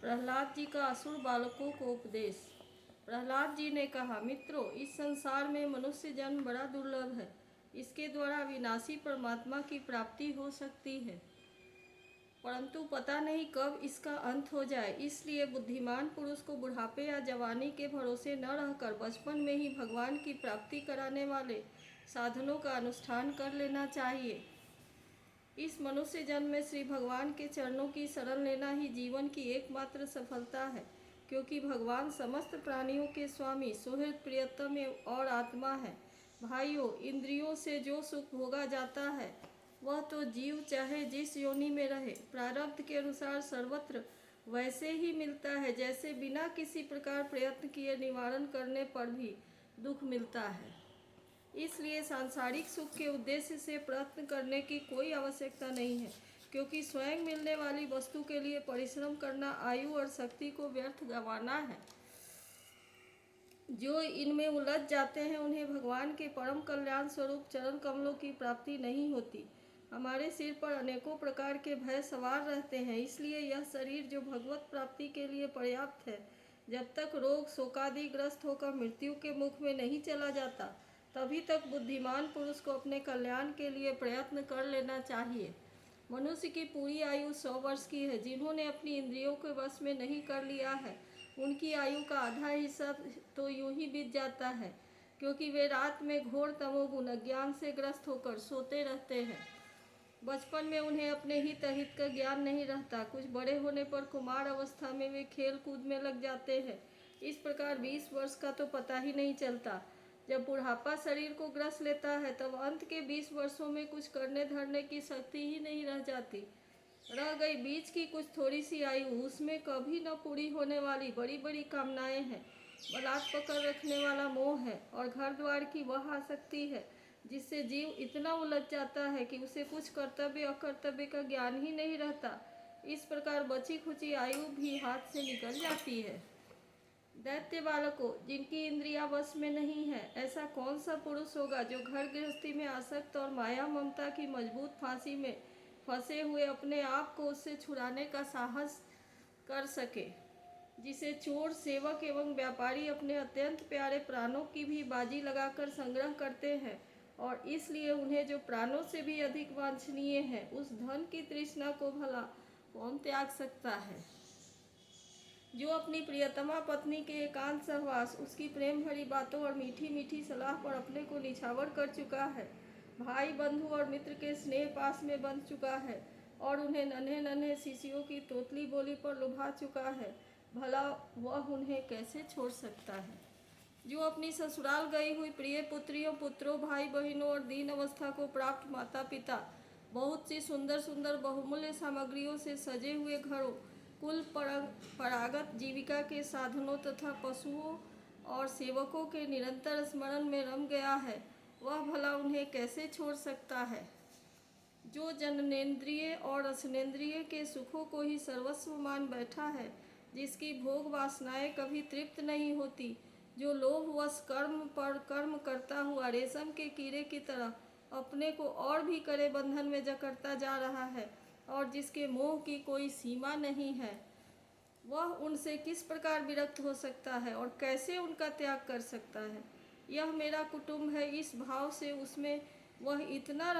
प्रहलाद जी का असुर बालकों को उपदेश। प्रहलाद जी ने कहा, मित्रों, इस संसार में मनुष्य जन्म बड़ा दुर्लभ है। इसके द्वारा विनाशी परमात्मा की प्राप्ति हो सकती है, परंतु पता नहीं कब इसका अंत हो जाए। इसलिए बुद्धिमान पुरुष को बुढ़ापे या जवानी के भरोसे न रहकर बचपन में ही भगवान की प्राप्ति कराने वाले साधनों का अनुष्ठान कर लेना चाहिए। इस मनुष्य जन्म में श्री भगवान के चरणों की शरण लेना ही जीवन की एकमात्र सफलता है, क्योंकि भगवान समस्त प्राणियों के स्वामी, सुहृद, प्रियतम और आत्मा है। भाइयों, इंद्रियों से जो सुख भोगा जाता है वह तो जीव चाहे जिस योनि में रहे, प्रारब्ध के अनुसार सर्वत्र वैसे ही मिलता है जैसे बिना किसी प्रकार प्रयत्न किए निवारण करने पर भी दुख मिलता है। इसलिए सांसारिक सुख के उद्देश्य से प्रयत्न करने की कोई आवश्यकता नहीं है, क्योंकि स्वयं मिलने वाली वस्तु के लिए परिश्रम करना आयु और शक्ति को व्यर्थ गंवाना है। जो इनमें उलझ जाते हैं उन्हें भगवान के परम कल्याण स्वरूप चरण कमलों की प्राप्ति नहीं होती। हमारे सिर पर अनेकों प्रकार के भय सवार रहते हैं, इसलिए यह शरीर जो भगवत प्राप्ति के लिए पर्याप्त है, जब तक रोग शोकादि ग्रस्त होकर मृत्यु के मुख में नहीं चला जाता, तभी तक बुद्धिमान पुरुष को अपने कल्याण के लिए प्रयत्न कर लेना चाहिए। मनुष्य की पूरी आयु 100 वर्ष की है। जिन्होंने अपनी इंद्रियों के वश में नहीं कर लिया है, उनकी आयु का आधा हिस्सा तो यूं ही बीत जाता है, क्योंकि वे रात में घोर तमोगुण अज्ञान से ग्रस्त होकर सोते रहते हैं। बचपन में उन्हें अपने हित अहित का ज्ञान नहीं रहता। कुछ बड़े होने पर कुमार अवस्था में वे खेल कूद में लग जाते हैं। इस प्रकार 20 वर्ष का तो पता ही नहीं चलता। जब बुढ़ापा शरीर को ग्रस लेता है, तब अंत के 20 वर्षों में कुछ करने धरने की शक्ति ही नहीं रह जाती। रह गई बीच की कुछ थोड़ी सी आयु, उसमें कभी न पूरी होने वाली बड़ी बड़ी कामनाएं हैं, बलात् पकड़ रखने वाला मोह है और घर द्वार की वह आसक्ति है, जिससे जीव इतना उलझ जाता है कि उसे कुछ कर्तव्य अकर्तव्य का ज्ञान ही नहीं रहता। इस प्रकार बची खुची आयु भी हाथ से निकल जाती है। दैत्य बालकों, जिनकी इंद्रियां वश में नहीं है, ऐसा कौन सा पुरुष होगा जो घर गृहस्थी में आसक्त और माया ममता की मजबूत फांसी में फंसे हुए अपने आप को उससे छुड़ाने का साहस कर सके, जिसे चोर, सेवक एवं व्यापारी अपने अत्यंत प्यारे प्राणों की भी बाजी लगाकर संग्रह करते हैं, और इसलिए उन्हें जो प्राणों से भी अधिक वांछनीय है, उस धन की तृष्णा को भला कौन त्याग सकता है। जो अपनी प्रियतमा पत्नी के एकांत सहवास, उसकी प्रेम भरी बातों और मीठी मीठी सलाह पर अपने को निछावर कर चुका है, भाई बंधु और मित्र के स्नेह पास में बंध चुका है और उन्हें नन्हे नन्हे शिशियों की तोतली बोली पर लुभा चुका है, भला वह उन्हें कैसे छोड़ सकता है। जो अपनी ससुराल गई हुई प्रिय पुत्रियों, पुत्रों, भाई बहनों और दीन अवस्था को प्राप्त माता पिता, बहुत सी सुंदर सुंदर बहुमूल्य सामग्रियों से सजे हुए घरों, कुल परागत जीविका के साधनों तथा पशुओं और सेवकों के निरंतर स्मरण में रम गया है, वह भला उन्हें कैसे छोड़ सकता है। जो जननेन्द्रिय और रसनेन्द्रिय के सुखों को ही सर्वस्व मान बैठा है, जिसकी भोग वासनाएं कभी तृप्त नहीं होती, जो लोभवश कर्म पर कर्म करता हुआ रेशम के कीड़े की तरह अपने को और भी कड़े बंधन में जकड़ता जा रहा है और जिसके मोह की कोई सीमा नहीं है, वह उनसे किस प्रकार विरक्त हो सकता है और कैसे उनका त्याग कर सकता है। यह मेरा कुटुंब है, इस भाव से उसमें वह इतना